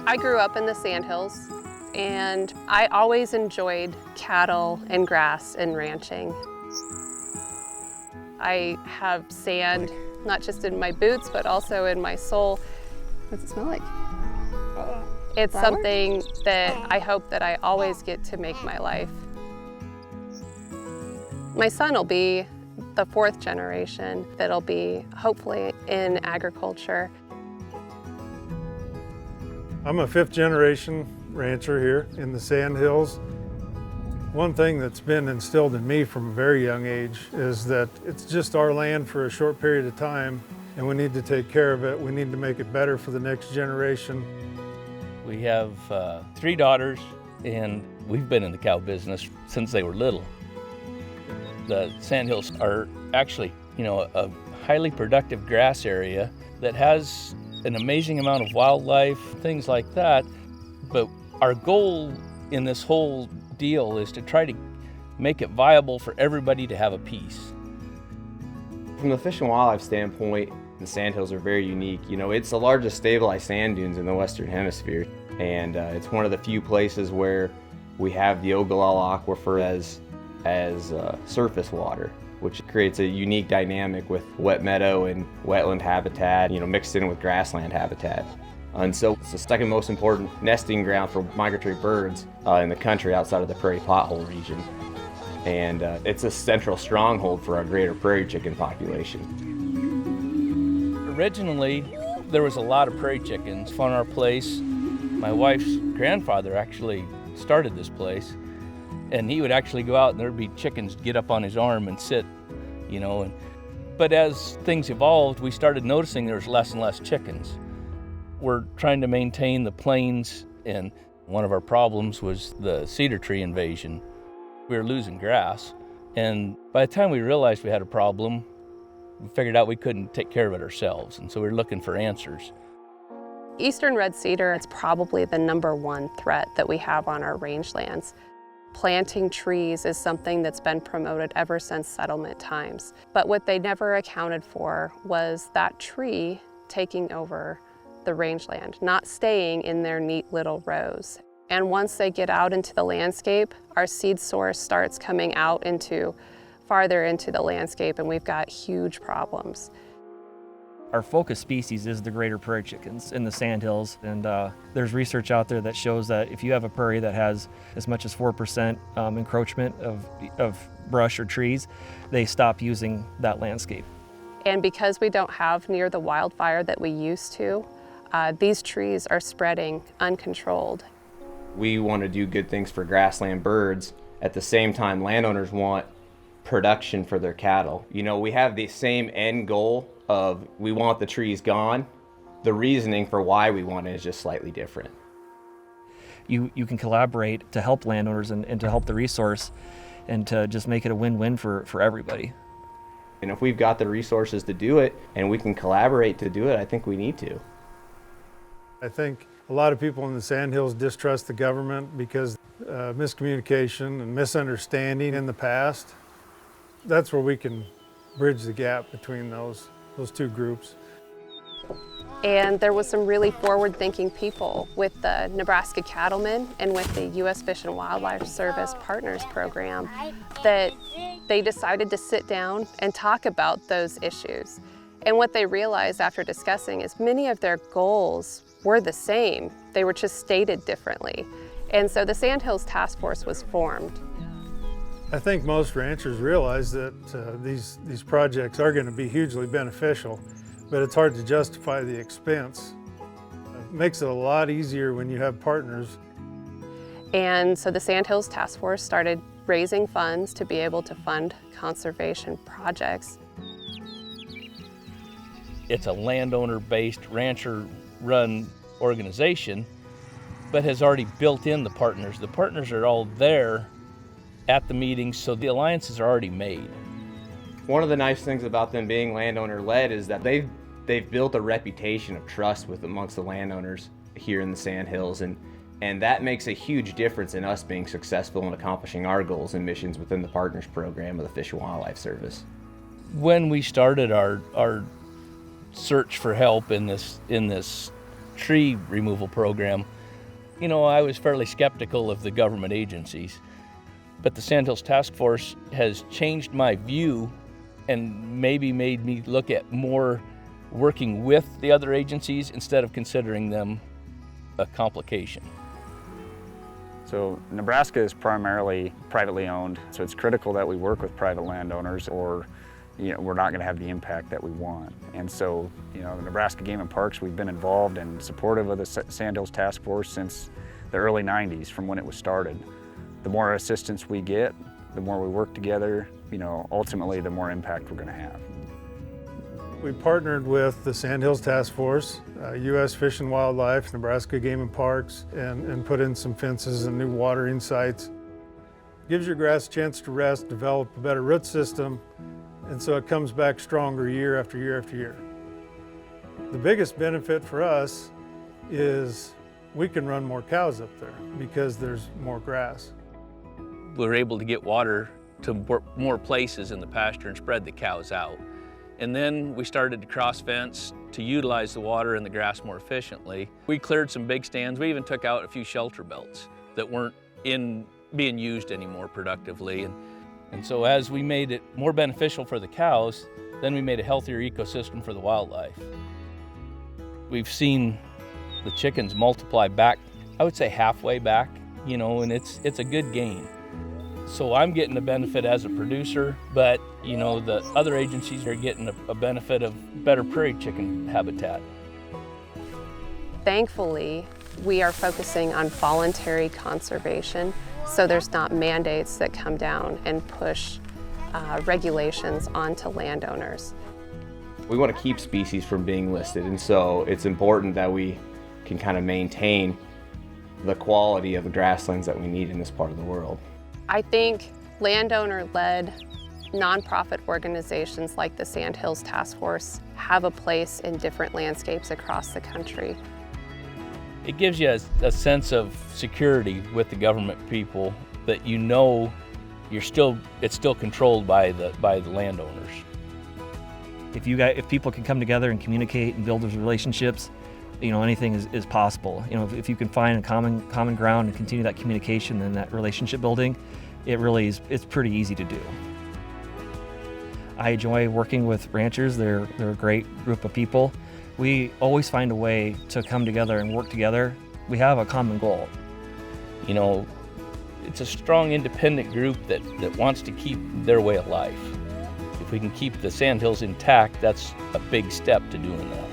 I grew up in the Sandhills, and I always enjoyed cattle and grass and ranching. I have sand, not just in my boots, but also in my soul. What does it smell like? It's Flower? something that I hope that I always get to make my life. My son will be the fourth generation that'll be hopefully in agriculture. I'm a fifth generation rancher here in the Sandhills. One thing that's been instilled in me from a very young age is that it's just our land for a short period of time, and we need to take care of it. We need to make it better for the next generation. We have 3 daughters, and we've been in the cow business since they were little. The Sandhills are actually, a highly productive grass area that has an amazing amount of wildlife, things like that. But our goal in this whole deal is to try to make it viable for everybody to have a piece. From the fish and wildlife standpoint, the Sandhills are very unique. It's the largest stabilized sand dunes in the Western Hemisphere, and it's one of the few places where we have the Ogallala Aquifer as surface water, which creates a unique dynamic with wet meadow and wetland habitat, mixed in with grassland habitat. And so it's the second most important nesting ground for migratory birds in the country outside of the prairie pothole region. And it's a central stronghold for our greater prairie chicken population. Originally, there was a lot of prairie chickens on our place. My wife's grandfather actually started this place, and he would actually go out and there'd be chickens get up on his arm and sit, But as things evolved, we started noticing there was less and less chickens. We're trying to maintain the plains, and one of our problems was the cedar tree invasion. We were losing grass, and by the time we realized we had a problem, we figured out we couldn't take care of it ourselves, and so we were looking for answers. Eastern red cedar is probably the #1 threat that we have on our rangelands. Planting trees is something that's been promoted ever since settlement times. But what they never accounted for was that tree taking over the rangeland, not staying in their neat little rows. And once they get out into the landscape, our seed source starts coming out farther into the landscape, and we've got huge problems. Our focus species is the greater prairie chickens in the Sandhills, and there's research out there that shows that if you have a prairie that has as much as 4% encroachment of brush or trees, they stop using that landscape. And because we don't have near the wildfire that we used to, these trees are spreading uncontrolled. We want to do good things for grassland birds. At the same time, landowners want production for their cattle. We have the same end goal of we want the trees gone. The reasoning for why we want it is just slightly different. You can collaborate to help landowners and to help the resource and to just make it a win-win for everybody. And if we've got the resources to do it and we can collaborate to do it, I think we need to. I think a lot of people in the Sandhills distrust the government because miscommunication and misunderstanding in the past. That's where we can bridge the gap between those two groups. And there was some really forward-thinking people with the Nebraska Cattlemen and with the U.S. Fish and Wildlife Service Partners Program that they decided to sit down and talk about those issues. And what they realized after discussing is many of their goals were the same. They were just stated differently. And so the Sandhills Taskforce was formed. I think most ranchers realize that these projects are going to be hugely beneficial, but it's hard to justify the expense. It makes it a lot easier when you have partners. And so the Sandhills Taskforce started raising funds to be able to fund conservation projects. It's a landowner-based, rancher-run organization, but has already built in the partners. The partners are all there at the meetings, so the alliances are already made. One of the nice things about them being landowner-led is that they've built a reputation of trust amongst the landowners here in the Sandhills, and that makes a huge difference in us being successful in accomplishing our goals and missions within the Partners Program of the Fish and Wildlife Service. When we started our search for help in this tree removal program, you know, I was fairly skeptical of the government agencies. But the Sandhills Taskforce has changed my view and maybe made me look at more working with the other agencies instead of considering them a complication. So Nebraska is primarily privately owned, so it's critical that we work with private landowners or we're not going to have the impact that we want. And so, the Nebraska Game and Parks, we've been involved and supportive of the Sandhills Task Force since the early 90s, from when it was started. The more assistance we get, the more we work together, ultimately the more impact we're going to have. We partnered with the Sandhills Task Force, U.S. Fish and Wildlife, Nebraska Game and Parks, and put in some fences and new watering sites. Gives your grass a chance to rest, develop a better root system, and so it comes back stronger year after year after year. The biggest benefit for us is we can run more cows up there because there's more grass. We were able to get water to more places in the pasture and spread the cows out. And then we started to cross fence to utilize the water and the grass more efficiently. We cleared some big stands. We even took out a few shelter belts that weren't being used anymore productively. And so as we made it more beneficial for the cows, then we made a healthier ecosystem for the wildlife. We've seen the chickens multiply back, I would say halfway back, and it's a good gain. So I'm getting the benefit as a producer, but the other agencies are getting a benefit of better prairie chicken habitat. Thankfully, we are focusing on voluntary conservation, so there's not mandates that come down and push regulations onto landowners. We want to keep species from being listed, and so it's important that we can kind of maintain the quality of the grasslands that we need in this part of the world. I think landowner-led nonprofit organizations like the Sandhills Task Force have a place in different landscapes across the country. It gives you a sense of security with the government people that it's still controlled by the landowners. If people can come together and communicate and build those relationships, anything is possible. If you can find a common ground and continue that communication and that relationship building, it's pretty easy to do. I enjoy working with ranchers. They're a great group of people. We always find a way to come together and work together. We have a common goal. It's a strong, independent group that wants to keep their way of life. If we can keep the Sandhills intact, that's a big step to doing that.